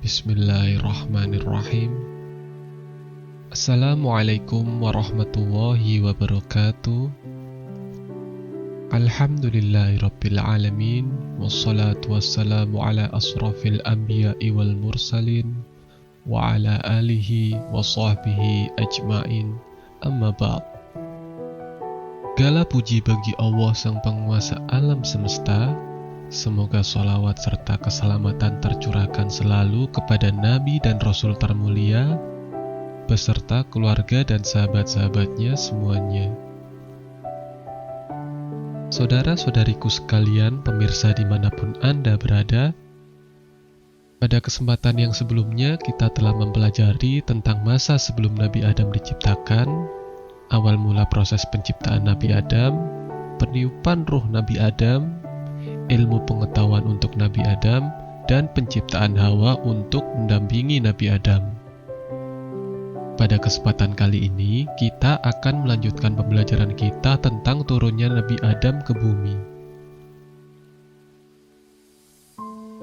Bismillahirrahmanirrahim. Assalamualaikum warahmatullahi wabarakatuh. Alhamdulillahirabbil alamin, wassalatu wassalamu ala asrafil anbiya'i wal mursalin wa ala alihi wa sahbihi ajmain. Amma ba'd. Segala puji bagi Allah sang penguasa alam semesta. Semoga sholawat serta keselamatan tercurahkan selalu kepada Nabi dan Rasul termulia, beserta keluarga dan sahabat-sahabatnya semuanya. Saudara-saudariku sekalian, pemirsa dimanapun Anda berada, pada kesempatan yang sebelumnya kita telah mempelajari tentang masa sebelum Nabi Adam diciptakan, awal mula proses penciptaan Nabi Adam, peniupan ruh Nabi Adam, ilmu pengetahuan untuk Nabi Adam, dan penciptaan Hawa untuk mendampingi Nabi Adam. Pada kesempatan kali ini, kita akan melanjutkan pembelajaran kita tentang turunnya Nabi Adam ke bumi.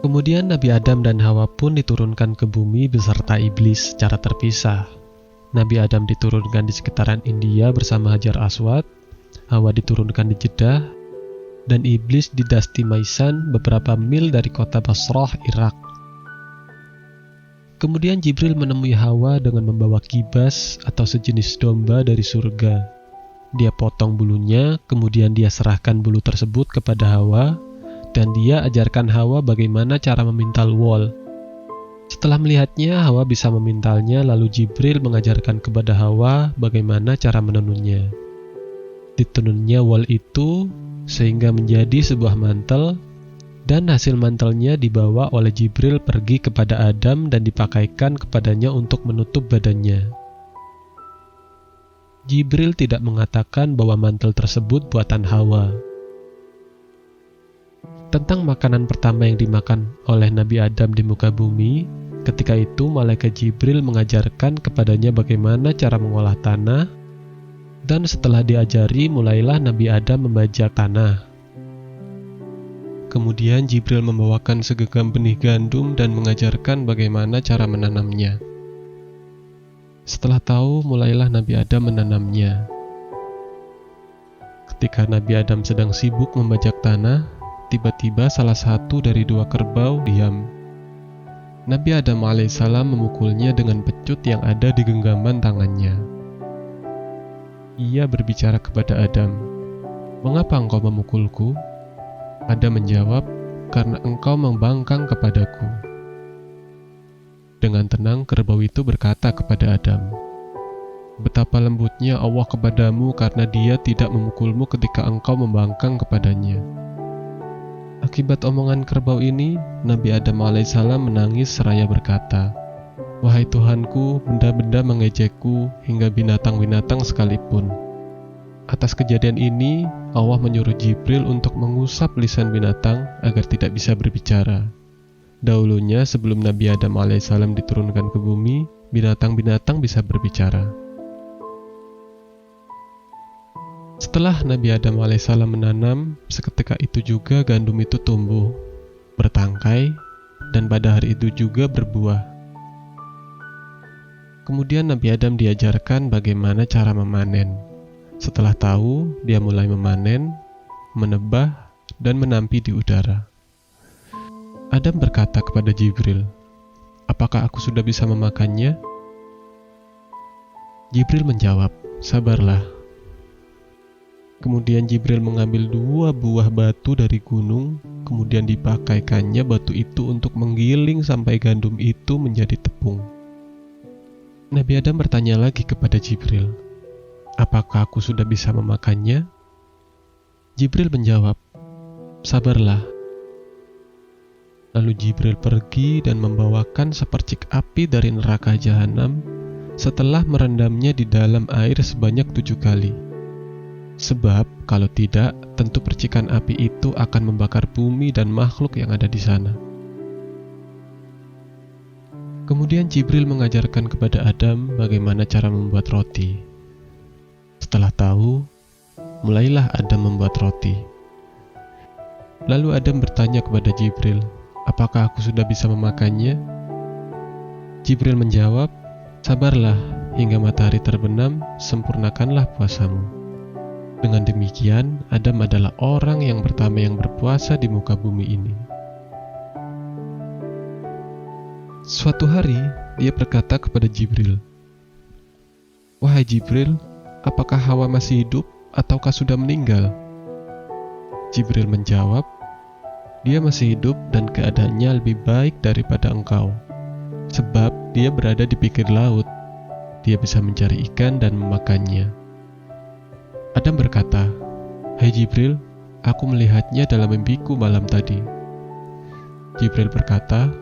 Kemudian Nabi Adam dan Hawa pun diturunkan ke bumi beserta iblis secara terpisah. Nabi Adam diturunkan di sekitaran India bersama Hajar Aswad, Hawa diturunkan di Jeddah, dan iblis di Dasti Maisan beberapa mil dari kota Basrah, Irak. Kemudian Jibril menemui Hawa dengan membawa kibas atau sejenis domba dari surga. Dia potong bulunya, kemudian dia serahkan bulu tersebut kepada Hawa, dan dia ajarkan Hawa bagaimana cara memintal wol. Setelah melihatnya, Hawa bisa memintalnya, lalu Jibril mengajarkan kepada Hawa bagaimana cara menenunnya. Ditenunnya wol itu sehingga menjadi sebuah mantel, dan hasil mantelnya dibawa oleh Jibril pergi kepada Adam dan dipakaikan kepadanya untuk menutup badannya. Jibril tidak mengatakan bahwa mantel tersebut buatan Hawa. Tentang makanan pertama yang dimakan oleh Nabi Adam di muka bumi, ketika itu malaikat Jibril mengajarkan kepadanya bagaimana cara mengolah tanah, dan setelah diajari, mulailah Nabi Adam membajak tanah. Kemudian Jibril membawakan segenggam benih gandum dan mengajarkan bagaimana cara menanamnya. Setelah tahu, mulailah Nabi Adam menanamnya. Ketika Nabi Adam sedang sibuk membajak tanah, tiba-tiba salah satu dari dua kerbau diam. Nabi Adam alaihissalam memukulnya dengan pecut yang ada di genggaman tangannya. Ia berbicara kepada Adam, "Mengapa engkau memukulku?" Adam menjawab, "Karena engkau membangkang kepadaku." Dengan tenang kerbau itu berkata kepada Adam, "Betapa lembutnya Allah kepadamu karena Dia tidak memukulmu ketika engkau membangkang kepadanya." Akibat omongan kerbau ini, Nabi Adam alaihissalam menangis seraya berkata, "Wahai Tuhanku, benda-benda mengejekku hingga binatang-binatang sekalipun." Atas kejadian ini, Allah menyuruh Jibril untuk mengusap lisan binatang agar tidak bisa berbicara. Dahulunya, sebelum Nabi Adam alaihissalam diturunkan ke bumi, binatang-binatang bisa berbicara. Setelah Nabi Adam alaihissalam menanam, seketika itu juga gandum itu tumbuh, bertangkai, dan pada hari itu juga berbuah. Kemudian Nabi Adam diajarkan bagaimana cara memanen. Setelah tahu, dia mulai memanen, menebah, dan menampi di udara. Adam berkata kepada Jibril, "Apakah aku sudah bisa memakannya?" Jibril menjawab, "Sabarlah." Kemudian Jibril mengambil 2 buah batu dari gunung, kemudian dipakaikannya batu itu untuk menggiling sampai gandum itu menjadi tepung. Nabi Adam bertanya lagi kepada Jibril, "Apakah aku sudah bisa memakannya?" Jibril menjawab, "Sabarlah." Lalu Jibril pergi dan membawakan sepercik api dari neraka jahanam setelah merendamnya di dalam air sebanyak 7 kali. Sebab kalau tidak, tentu percikan api itu akan membakar bumi dan makhluk yang ada di sana. Kemudian Jibril mengajarkan kepada Adam bagaimana cara membuat roti. Setelah tahu, mulailah Adam membuat roti. Lalu Adam bertanya kepada Jibril, "Apakah aku sudah bisa memakannya?" Jibril menjawab, "Sabarlah hingga matahari terbenam, sempurnakanlah puasamu." Dengan demikian, Adam adalah orang yang pertama yang berpuasa di muka bumi ini. Suatu hari, dia berkata kepada Jibril, "Wahai Jibril, apakah Hawa masih hidup ataukah sudah meninggal?" Jibril menjawab, "Dia masih hidup dan keadaannya lebih baik daripada engkau, sebab dia berada di pinggir laut. Dia bisa mencari ikan dan memakannya." Adam berkata, "Hai Jibril, aku melihatnya dalam mimpiku malam tadi." Jibril berkata,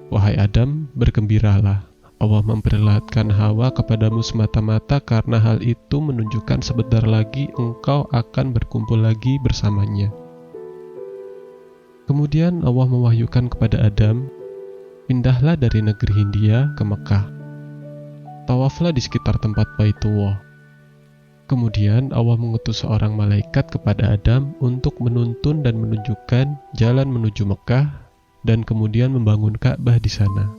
"Wahai Adam, bergembiralah. Allah memperlihatkan Hawa kepadamu semata-mata karena hal itu menunjukkan sebentar lagi engkau akan berkumpul lagi bersamanya." Kemudian Allah mewahyukan kepada Adam, "Pindahlah dari negeri Hindia ke Mekah. Tawaflah di sekitar tempat Baitullah." Kemudian Allah mengutus seorang malaikat kepada Adam untuk menuntun dan menunjukkan jalan menuju Mekah dan kemudian membangun Ka'bah di sana.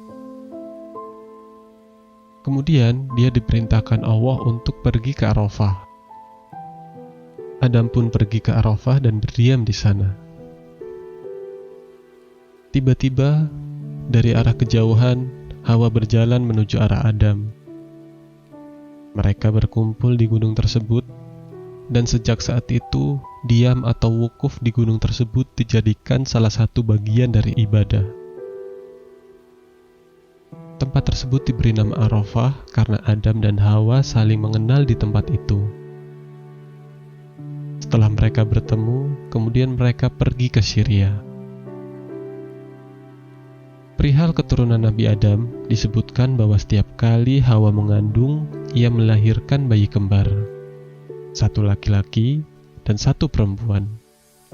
Kemudian dia diperintahkan Allah untuk pergi ke Arafah. Adam pun pergi ke Arafah dan berdiam di sana. Tiba-tiba, dari arah kejauhan, Hawa berjalan menuju arah Adam. Mereka berkumpul di gunung tersebut, dan sejak saat itu, diam atau wukuf di gunung tersebut dijadikan salah satu bagian dari ibadah. Tempat tersebut diberi nama Arafah karena Adam dan Hawa saling mengenal di tempat itu. Setelah mereka bertemu, kemudian mereka pergi ke Syria. Perihal keturunan Nabi Adam, disebutkan bahwa setiap kali Hawa mengandung, ia melahirkan bayi kembar, satu laki-laki dan satu perempuan,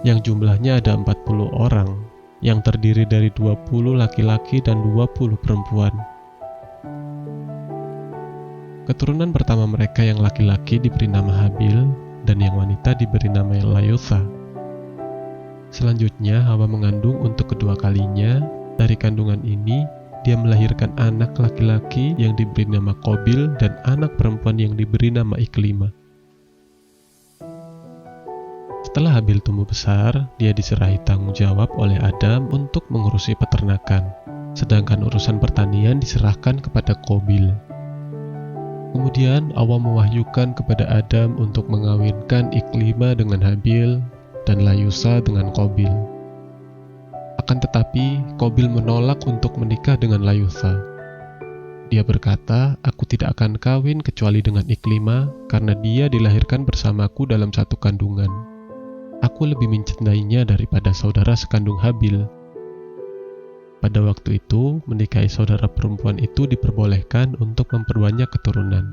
yang jumlahnya ada 40 orang, yang terdiri dari 20 laki-laki dan 20 perempuan. Keturunan pertama mereka yang laki-laki diberi nama Habil, dan yang wanita diberi nama Layutha. Selanjutnya Hawa mengandung untuk kedua kalinya. Dari kandungan ini, dia melahirkan anak laki-laki yang diberi nama Qabil dan anak perempuan yang diberi nama Iklimah. Setelah Habil tumbuh besar, dia diserahi tanggung jawab oleh Adam untuk mengurusi peternakan, sedangkan urusan pertanian diserahkan kepada Qabil. Kemudian Allah mewahyukan kepada Adam untuk mengawinkan Iklimah dengan Habil dan Layutha dengan Qabil. Akan tetapi, Qabil menolak untuk menikah dengan Layutha. Dia berkata, "Aku tidak akan kawin kecuali dengan Iklimah, karena dia dilahirkan bersamaku dalam satu kandungan. Aku lebih mencintainya daripada saudara sekandung Habil." Pada waktu itu, menikahi saudara perempuan itu diperbolehkan untuk memperbanyak keturunan.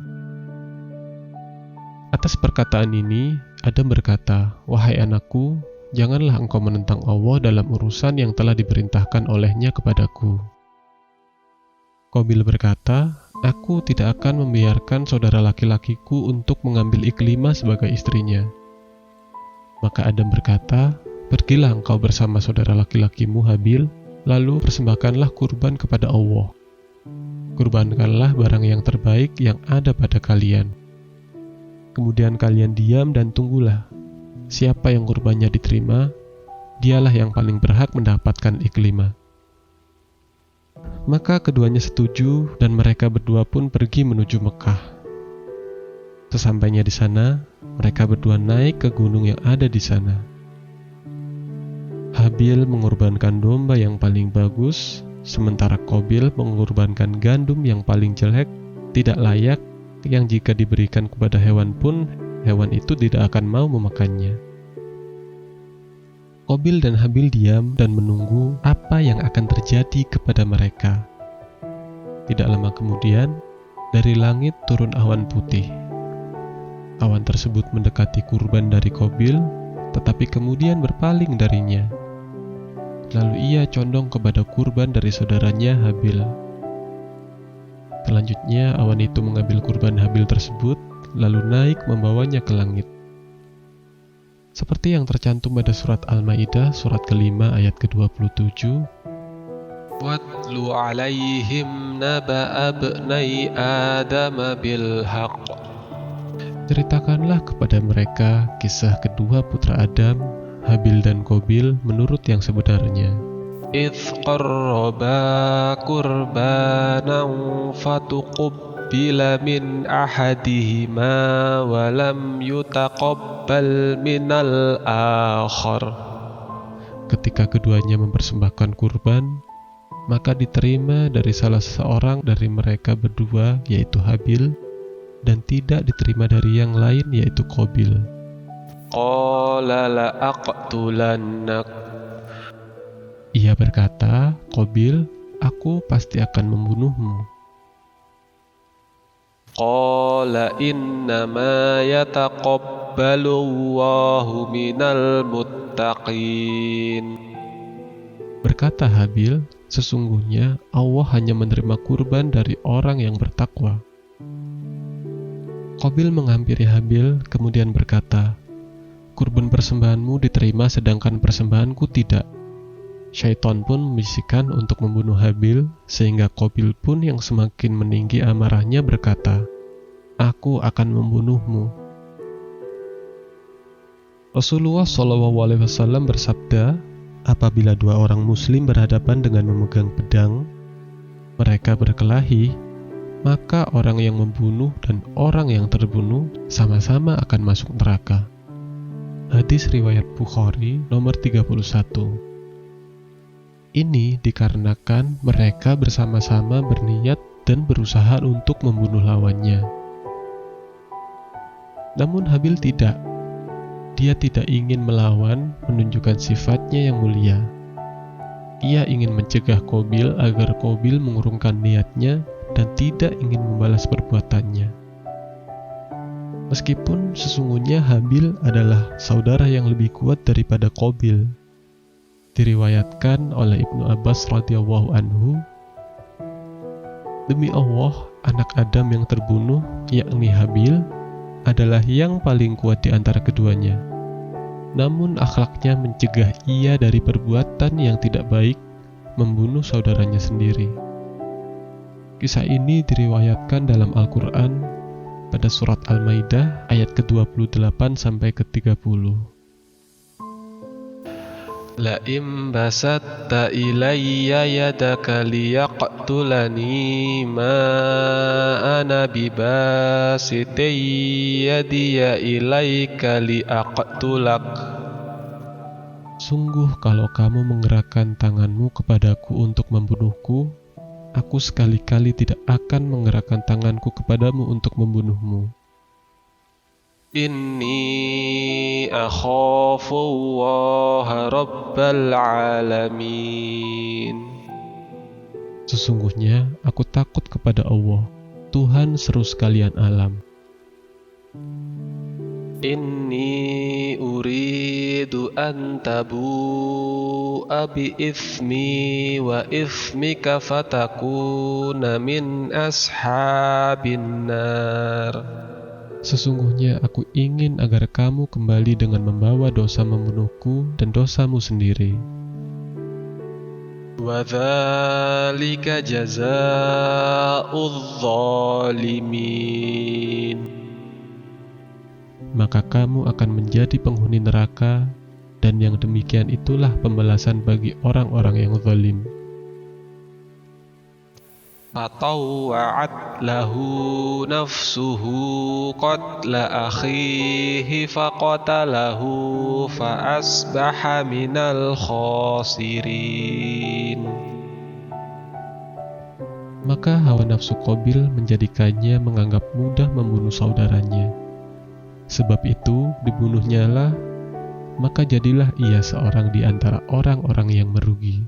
Atas perkataan ini, Adam berkata, "Wahai anakku, janganlah engkau menentang Allah dalam urusan yang telah diperintahkan olehnya kepadaku." Qabil berkata, "Aku tidak akan membiarkan saudara laki-lakiku untuk mengambil Iklimah sebagai istrinya." Maka Adam berkata, "Pergilah engkau bersama saudara laki-lakimu Habil, lalu persembahkanlah kurban kepada Allah. Kurbankanlah barang yang terbaik yang ada pada kalian. Kemudian kalian diam dan tunggulah. Siapa yang kurbannya diterima, dialah yang paling berhak mendapatkan Iklimah." Maka keduanya setuju dan mereka berdua pun pergi menuju Mekah. Sesampainya di sana, mereka berdua naik ke gunung yang ada di sana. Habil mengorbankan domba yang paling bagus, sementara Qabil mengorbankan gandum yang paling jelek, tidak layak, yang jika diberikan kepada hewan pun, hewan itu tidak akan mau memakannya. Qabil dan Habil diam dan menunggu apa yang akan terjadi kepada mereka. Tidak lama kemudian, dari langit turun awan putih. Awan tersebut mendekati kurban dari Qabil, tetapi kemudian berpaling darinya. Lalu ia condong kepada kurban dari saudaranya Habil. Selanjutnya, awan itu mengambil kurban Habil tersebut, lalu naik membawanya ke langit. Seperti yang tercantum pada surat Al-Maidah, surat ke-5 ayat ke-27, Watlu alaihim naba'a ibnai Adam bilhaq. Ceritakanlah kepada mereka kisah kedua putra Adam, Habil dan Qabil, menurut yang sebenarnya. إِذْ قَرَّبَا قُرْبَانًا فَتُقُبِّلَ مِنْ أَحَدِهِمَا وَلَمْ يُتَقَبَّلْ مِنَ الْآخَرِ. Ketika keduanya mempersembahkan kurban, maka diterima dari salah seorang dari mereka berdua, yaitu Habil, dan tidak diterima dari yang lain, yaitu Qabil. Qala la'aqtulannak. Ia berkata, Qabil, aku pasti akan membunuhmu. Qala innama yataqabbalu Allahu minal muttaqin. Berkata Habil, sesungguhnya Allah hanya menerima kurban dari orang yang bertakwa. Qabil menghampiri Habil, kemudian berkata, kurban persembahanmu diterima sedangkan persembahanku tidak. Syaitan pun membisikkan untuk membunuh Habil, sehingga Qabil pun yang semakin meninggi amarahnya berkata, aku akan membunuhmu. Rasulullah SAW bersabda, apabila dua orang muslim berhadapan dengan memegang pedang, mereka berkelahi, maka orang yang membunuh dan orang yang terbunuh sama-sama akan masuk neraka. Hadis riwayat Bukhari nomor 31. Ini dikarenakan mereka bersama-sama berniat dan berusaha untuk membunuh lawannya. Namun Habil tidak. Dia tidak ingin melawan, menunjukkan sifatnya yang mulia. Ia ingin mencegah Qabil agar Qabil mengurungkan niatnya dan tidak ingin membalas perbuatannya. Meskipun sesungguhnya Habil adalah saudara yang lebih kuat daripada Qabil. Diriwayatkan oleh Ibnu Abbas radhiyallahu anhu, demi Allah, anak Adam yang terbunuh, yakni Habil, adalah yang paling kuat di antara keduanya. Namun akhlaknya mencegah ia dari perbuatan yang tidak baik, membunuh saudaranya sendiri. Kisah ini diriwayatkan dalam Al-Quran pada surat Al-Maidah ayat ke-28 sampai ke-30. لَئِن بَسَطتَ إِلَيَّ يَدَكَ لِيَقْتُلَنِي مَا أَنَا بِبَاسِطٍ يَدِيَ إِلَيْكَ لِأَقْتُلَكَ. Sungguh kalau kamu menggerakkan tanganmu kepadaku untuk membunuhku, aku sekali-kali tidak akan menggerakkan tanganku kepadamu untuk membunuhmu. Inni akhafu Allah Rabbal Alamin. Sesungguhnya aku takut kepada Allah, Tuhan seru sekalian alam. Inni uridu an tabu'a bi ithmi wa ithmika fatakuna min ashabin nar. Sesungguhnya aku ingin agar kamu kembali dengan membawa dosa membunuhku dan dosamu sendiri. Wa dzalika jazaa'udz zalimin. Maka kamu akan menjadi penghuni neraka, dan yang demikian itulah pembalasan bagi orang-orang yang zalim. Fatawwa'at lahu nafsuhu qatla akhihi faqatalahu fa'asbaha minal khasirin. Maka hawa nafsu Qabil menjadikannya menganggap mudah membunuh saudaranya. Sebab itu dibunuhnyalah, maka jadilah ia seorang di antara orang-orang yang merugi.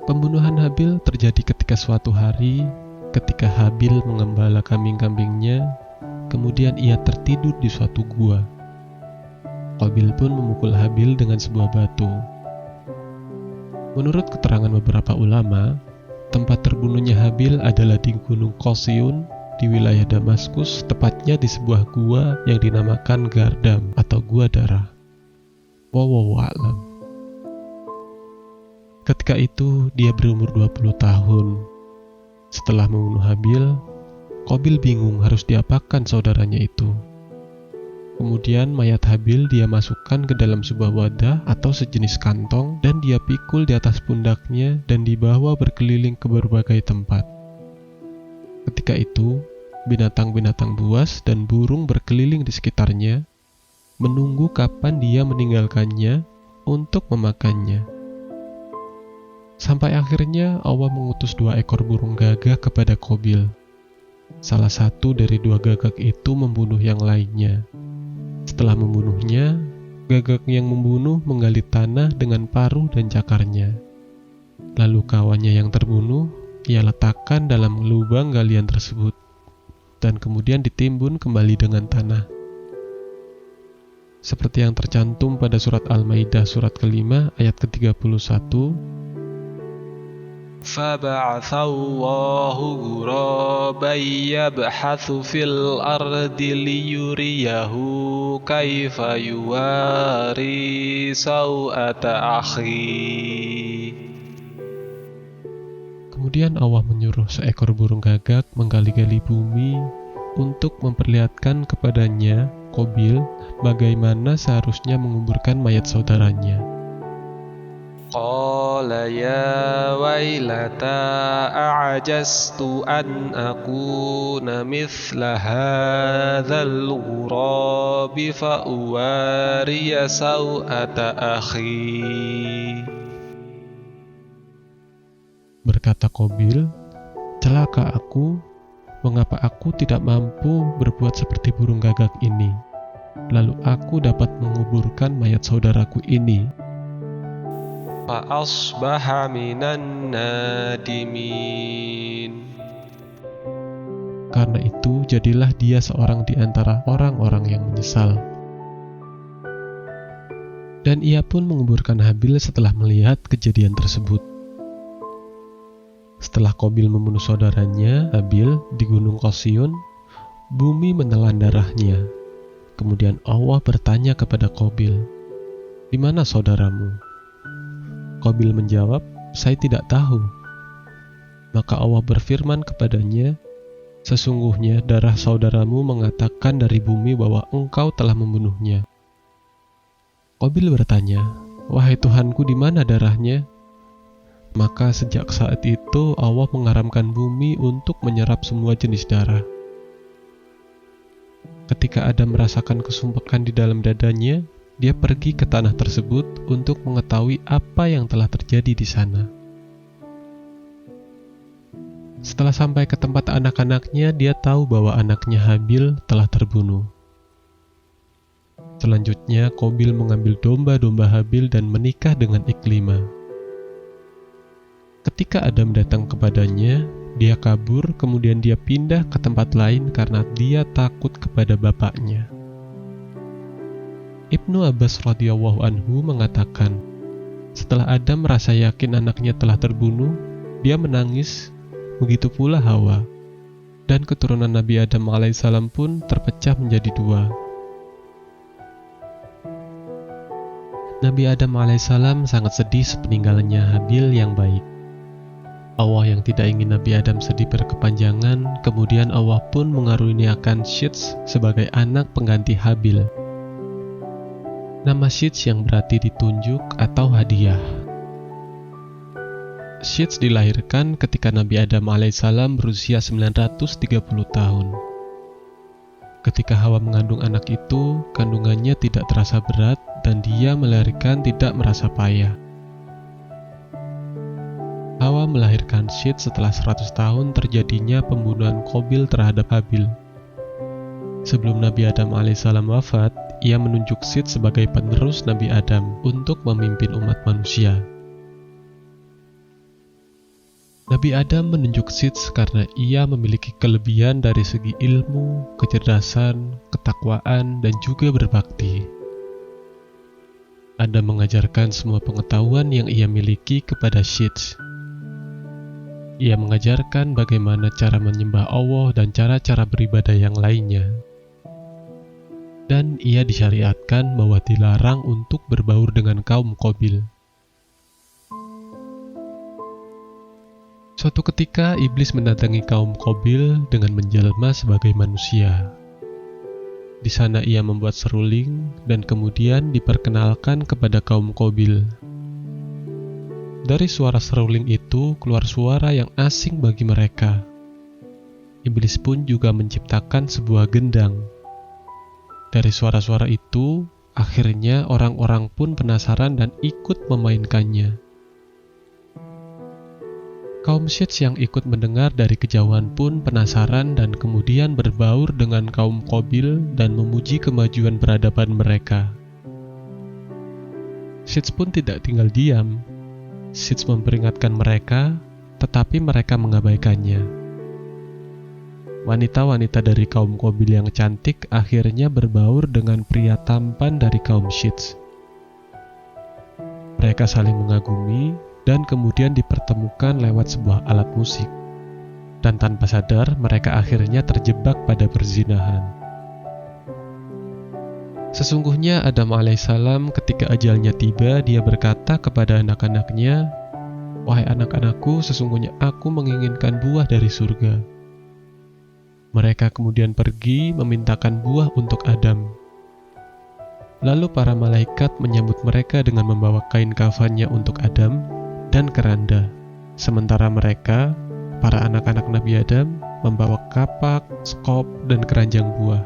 Pembunuhan Habil terjadi ketika suatu hari, ketika Habil mengembala kambing-kambingnya, kemudian ia tertidur di suatu gua. Qabil pun memukul Habil dengan sebuah batu. Menurut keterangan beberapa ulama, tempat terbunuhnya Habil adalah di Gunung Qasyun di wilayah Damaskus, tepatnya di sebuah gua yang dinamakan Gardam atau Gua Darah. Wallahu a'lam. Ketika itu dia berumur 20 tahun. Setelah membunuh Habil, Qabil bingung harus diapakan saudaranya itu. Kemudian mayat Habil dia masukkan ke dalam sebuah wadah atau sejenis kantong dan dia pikul di atas pundaknya dan dibawa berkeliling ke berbagai tempat. Ketika itu, binatang-binatang buas dan burung berkeliling di sekitarnya, menunggu kapan dia meninggalkannya untuk memakannya. Sampai akhirnya Allah mengutus 2 ekor burung gagak kepada Qabil. Salah satu dari 2 gagak itu membunuh yang lainnya. Setelah membunuhnya, gagak yang membunuh menggali tanah dengan paruh dan cakarnya. Lalu kawannya yang terbunuh, ia letakkan dalam lubang galian tersebut, dan kemudian ditimbun kembali dengan tanah. Seperti yang tercantum pada surat Al-Maidah surat ke-5 ayat ke-31, فَبَعَثَ اللَّهُ غُرَابًا يَبْحَثُ فِي الْأَرْضِ لِيُرِيَهُ كَيْفَ يُوَارِي سَوْءَةَ أَخِيهِ. Kemudian Allah menyuruh seekor burung gagak menggali-gali bumi untuk memperlihatkan kepadanya, Qabil, bagaimana seharusnya menguburkan mayat saudaranya. Qala ya wailata a'jaztu an akuna mithla hadzal ghurabi fa uwariya saw'ata akhi. Berkata Qabil, celaka aku, mengapa aku tidak mampu berbuat seperti burung gagak ini, lalu aku dapat menguburkan mayat saudaraku ini. Fa asbaha minan nadimin. Karena itu jadilah dia seorang di antara orang-orang yang menyesal. Dan ia pun menguburkan Habil setelah melihat kejadian tersebut. Setelah Qabil membunuh saudaranya, Habil, di Gunung Qasyun, bumi menelan darahnya. Kemudian Allah bertanya kepada Qabil, "Di mana saudaramu?" Qabil menjawab, "Saya tidak tahu." Maka Allah berfirman kepadanya, "Sesungguhnya darah saudaramu mengatakan dari bumi bahwa engkau telah membunuhnya." Qabil bertanya, "Wahai Tuhanku, di mana darahnya?" Maka sejak saat itu Allah mengharamkan bumi untuk menyerap semua jenis darah. Ketika Adam merasakan kesumpekan di dalam dadanya, dia pergi ke tanah tersebut untuk mengetahui apa yang telah terjadi di sana. Setelah sampai ke tempat anak-anaknya, dia tahu bahwa anaknya Habil telah terbunuh. Selanjutnya, Qabil mengambil domba-domba Habil dan menikah dengan Iklimah. Ketika Adam datang kepadanya, dia kabur, kemudian dia pindah ke tempat lain karena dia takut kepada bapaknya. Ibnu Abbas radhiyallahu anhu mengatakan, setelah Adam merasa yakin anaknya telah terbunuh, dia menangis, begitu pula Hawa, dan keturunan Nabi Adam alaihissalam pun terpecah menjadi 2. Nabi Adam alaihissalam sangat sedih sepeninggalannya Habil yang baik. Allah yang tidak ingin Nabi Adam sedih berkepanjangan, kemudian Allah pun mengaruniakan Syits sebagai anak pengganti Habil. Nama Syits yang berarti ditunjuk atau hadiah. Syits dilahirkan ketika Nabi Adam alaihissalam berusia 930 tahun. Ketika Hawa mengandung anak itu, kandungannya tidak terasa berat dan dia melahirkan tidak merasa payah. Hawa melahirkan Syits setelah 100 tahun terjadinya pembunuhan Qabil terhadap Habil. Sebelum Nabi Adam alaihissalam wafat, ia menunjuk Syits sebagai penerus Nabi Adam untuk memimpin umat manusia. Nabi Adam menunjuk Syits karena ia memiliki kelebihan dari segi ilmu, kecerdasan, ketakwaan, dan juga berbakti. Adam mengajarkan semua pengetahuan yang ia miliki kepada Syits. Ia mengajarkan bagaimana cara menyembah Allah dan cara-cara beribadah yang lainnya. Dan ia disyariatkan bahwa dilarang untuk berbaur dengan kaum Qabil. Suatu ketika, iblis mendatangi kaum Qabil dengan menjelma sebagai manusia. Di sana ia membuat seruling dan kemudian diperkenalkan kepada kaum Qabil. Dari suara seruling itu keluar suara yang asing bagi mereka. Iblis pun juga menciptakan sebuah gendang. Dari suara-suara itu, akhirnya orang-orang pun penasaran dan ikut memainkannya. Kaum Syits yang ikut mendengar dari kejauhan pun penasaran dan kemudian berbaur dengan kaum Qabil dan memuji kemajuan peradaban mereka. Syits pun tidak tinggal diam. Syits memperingatkan mereka, tetapi mereka mengabaikannya. Wanita-wanita dari kaum Qabil yang cantik akhirnya berbaur dengan pria tampan dari kaum Syits. Mereka saling mengagumi dan kemudian dipertemukan lewat sebuah alat musik. Dan tanpa sadar, mereka akhirnya terjebak pada perzinahan. Sesungguhnya Adam alaihissalam ketika ajalnya tiba, dia berkata kepada anak-anaknya, "Wahai anak-anakku, sesungguhnya aku menginginkan buah dari surga." Mereka kemudian pergi memintakan buah untuk Adam. Lalu para malaikat menyambut mereka dengan membawa kain kafannya untuk Adam dan keranda. Sementara mereka, para anak-anak Nabi Adam, membawa kapak, skop, dan keranjang buah.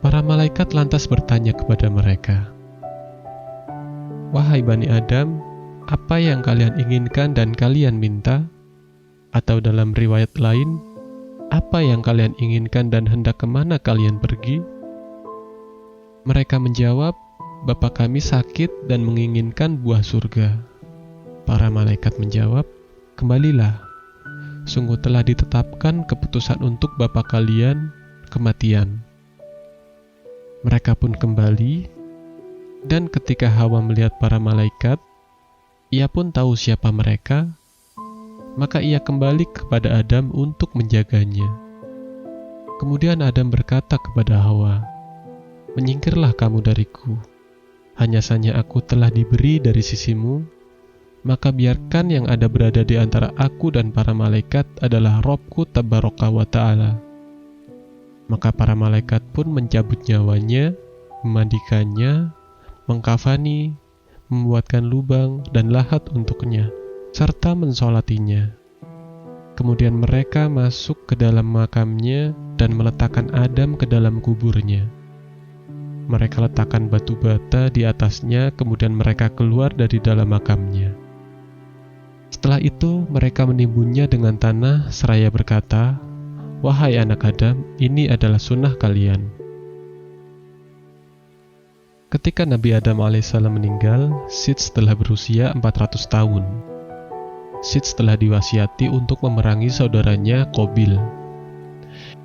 Para malaikat lantas bertanya kepada mereka, "Wahai Bani Adam, apa yang kalian inginkan dan kalian minta?" Atau dalam riwayat lain, "Apa yang kalian inginkan dan hendak kemana kalian pergi?" Mereka menjawab, "Bapa kami sakit dan menginginkan buah surga." Para malaikat menjawab, "Kembalilah, sungguh telah ditetapkan keputusan untuk bapa kalian, kematian." Mereka pun kembali, dan ketika Hawa melihat para malaikat, ia pun tahu siapa mereka, maka ia kembali kepada Adam untuk menjaganya. Kemudian Adam berkata kepada Hawa, "Menyingkirlah kamu dariku, hanya saja aku telah diberi dari sisimu, maka biarkan yang ada berada di antara aku dan para malaikat adalah Robku Tabaraka wa Ta'ala." Maka para malaikat pun mencabut nyawanya, memandikannya, mengkafani, membuatkan lubang dan lahat untuknya, serta mensolatinya. Kemudian mereka masuk ke dalam makamnya dan meletakkan Adam ke dalam kuburnya. Mereka letakkan batu bata di atasnya, kemudian mereka keluar dari dalam makamnya. Setelah itu, mereka menimbunnya dengan tanah seraya berkata, "Wahai anak Adam, ini adalah sunnah kalian." Ketika Nabi Adam alaihissalam meninggal, Syits telah berusia 400 tahun. Syits telah diwasiati untuk memerangi saudaranya Qabil.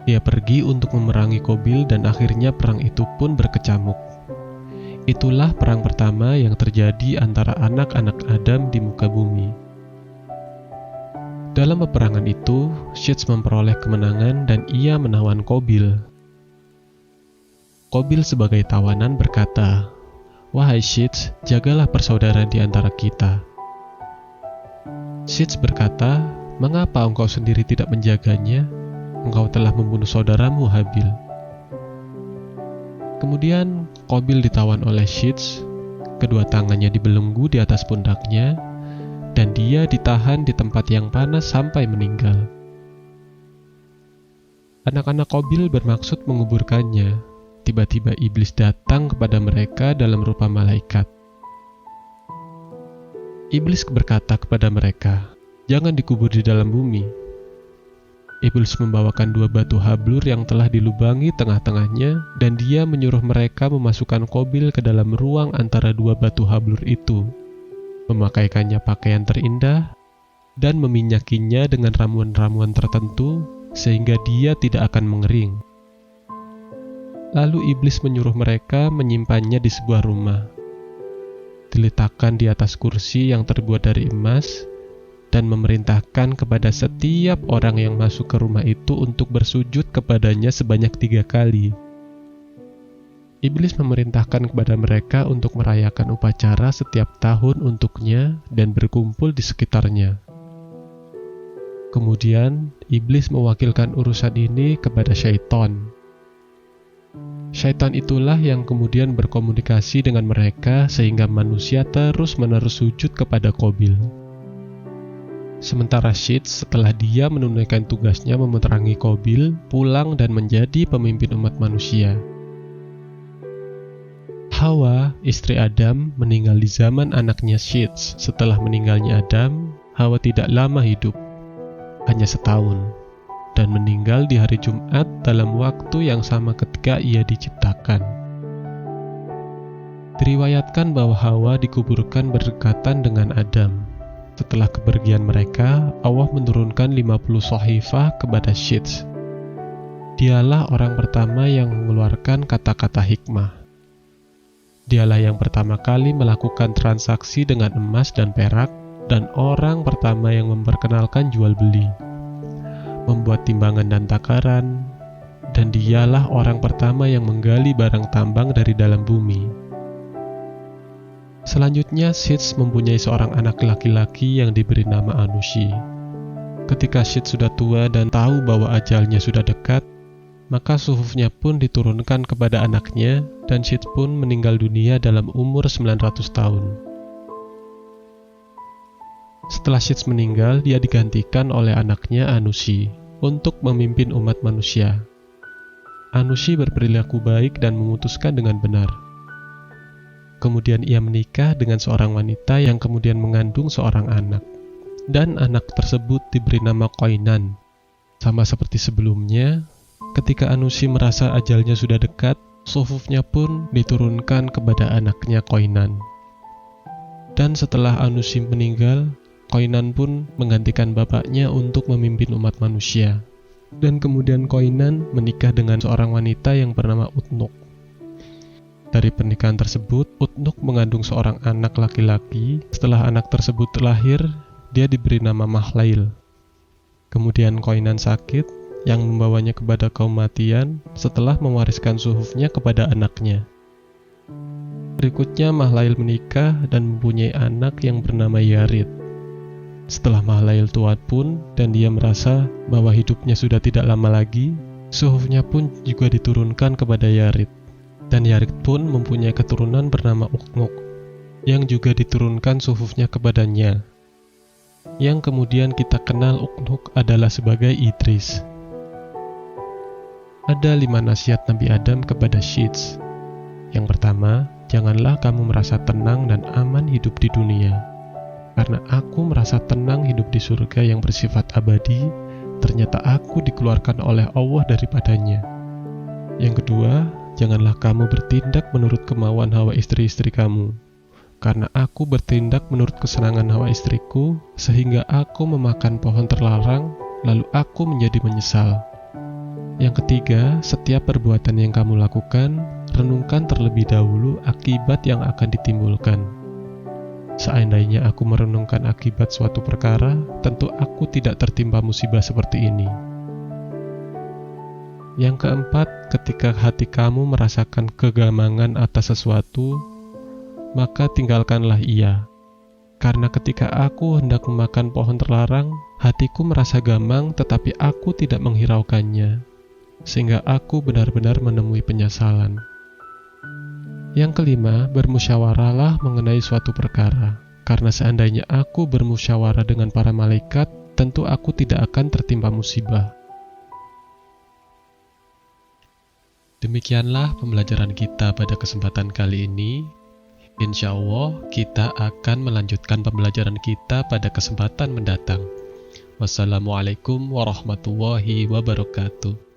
Ia pergi untuk memerangi Qabil dan akhirnya perang itu pun berkecamuk. Itulah perang pertama yang terjadi antara anak-anak Adam di muka bumi. Dalam peperangan itu, Syits memperoleh kemenangan dan ia menawan Qabil. Qabil sebagai tawanan berkata, "Wahai Syits, jagalah persaudaraan di antara kita." Syits berkata, "Mengapa engkau sendiri tidak menjaganya? Engkau telah membunuh saudaramu Habil." Kemudian Qabil ditawan oleh Syits, kedua tangannya dibelenggu di atas pundaknya, dan dia ditahan di tempat yang panas sampai meninggal. Anak-anak Qabil bermaksud menguburkannya. Tiba-tiba iblis datang kepada mereka dalam rupa malaikat. Iblis berkata kepada mereka, "Jangan dikubur di dalam bumi." Iblis membawakan 2 batu hablur yang telah dilubangi tengah-tengahnya, dan dia menyuruh mereka memasukkan Qabil ke dalam ruang antara 2 batu hablur itu, memakaikannya pakaian terindah, dan meminyakinya dengan ramuan-ramuan tertentu sehingga dia tidak akan mengering. Lalu iblis menyuruh mereka menyimpannya di sebuah rumah, diletakkan di atas kursi yang terbuat dari emas, dan memerintahkan kepada setiap orang yang masuk ke rumah itu untuk bersujud kepadanya sebanyak 3 kali. Iblis memerintahkan kepada mereka untuk merayakan upacara setiap tahun untuknya dan berkumpul di sekitarnya. Kemudian, iblis mewakilkan urusan ini kepada syaitan. Syaitan itulah yang kemudian berkomunikasi dengan mereka sehingga manusia terus-menerus sujud kepada Qabil. Sementara Syed setelah dia menunaikan tugasnya memerangi Qabil, pulang dan menjadi pemimpin umat manusia. Hawa, istri Adam, meninggal di zaman anaknya Syed. Setelah meninggalnya Adam, Hawa tidak lama hidup, hanya setahun, dan meninggal di hari Jumat dalam waktu yang sama ketika ia diciptakan. Diriwayatkan bahwa Hawa dikuburkan berdekatan dengan Adam. Setelah kepergian mereka, Allah menurunkan 50 sahifah kepada Syed. Dialah orang pertama yang mengeluarkan kata-kata hikmah. Dialah yang pertama kali melakukan transaksi dengan emas dan perak, dan orang pertama yang memperkenalkan jual beli, membuat timbangan dan takaran, dan dialah orang pertama yang menggali barang tambang dari dalam bumi. Selanjutnya, Syed mempunyai seorang anak laki-laki yang diberi nama Anushi. Ketika Syed sudah tua dan tahu bahwa ajalnya sudah dekat, maka suhufnya pun diturunkan kepada anaknya, dan Syed pun meninggal dunia dalam umur 900 tahun. Setelah Syed meninggal, dia digantikan oleh anaknya Anushi untuk memimpin umat manusia. Anushi berperilaku baik dan memutuskan dengan benar. Kemudian ia menikah dengan seorang wanita yang kemudian mengandung seorang anak. Dan anak tersebut diberi nama Qainan. Sama seperti sebelumnya, ketika Anushi merasa ajalnya sudah dekat, suhufnya pun diturunkan kepada anaknya Qainan. Dan setelah Anushi meninggal, Qainan pun menggantikan bapaknya untuk memimpin umat manusia. Dan kemudian Qainan menikah dengan seorang wanita yang bernama Utnuk. Dari pernikahan tersebut, Utnuk mengandung seorang anak laki-laki. Setelah anak tersebut lahir, dia diberi nama Mahlail. Kemudian Qainan sakit, yang membawanya kepada kematian setelah mewariskan suhufnya kepada anaknya. Berikutnya Mahlail menikah dan mempunyai anak yang bernama Yarid. Setelah Mahlail tua pun dan dia merasa bahwa hidupnya sudah tidak lama lagi, suhufnya pun juga diturunkan kepada Yarid. Dan Yarid pun mempunyai keturunan bernama Utnuk, yang juga diturunkan suhufnya kepadanya. Yang kemudian kita kenal Utnuk adalah sebagai Idris. Ada 5 nasihat Nabi Adam kepada Syed. Yang pertama, janganlah kamu merasa tenang dan aman hidup di dunia. Karena aku merasa tenang hidup di surga yang bersifat abadi, ternyata aku dikeluarkan oleh Allah daripadanya. Yang kedua, janganlah kamu bertindak menurut kemauan hawa istri-istri kamu, karena aku bertindak menurut kesenangan hawa istriku, sehingga aku memakan pohon terlarang, lalu aku menjadi menyesal. Yang ketiga, setiap perbuatan yang kamu lakukan, renungkan terlebih dahulu akibat yang akan ditimbulkan. Seandainya aku merenungkan akibat suatu perkara, tentu aku tidak tertimpa musibah seperti ini. Yang keempat, ketika hati kamu merasakan kegamangan atas sesuatu, maka tinggalkanlah ia. Karena ketika aku hendak memakan pohon terlarang, hatiku merasa gamang tetapi aku tidak menghiraukannya, sehingga aku benar-benar menemui penyesalan. Yang kelima, bermusyawarahlah mengenai suatu perkara. Karena seandainya aku bermusyawarah dengan para malaikat, tentu aku tidak akan tertimpa musibah. Demikianlah pembelajaran kita pada kesempatan kali ini. Insya Allah kita akan melanjutkan pembelajaran kita pada kesempatan mendatang. Wassalamualaikum warahmatullahi wabarakatuh.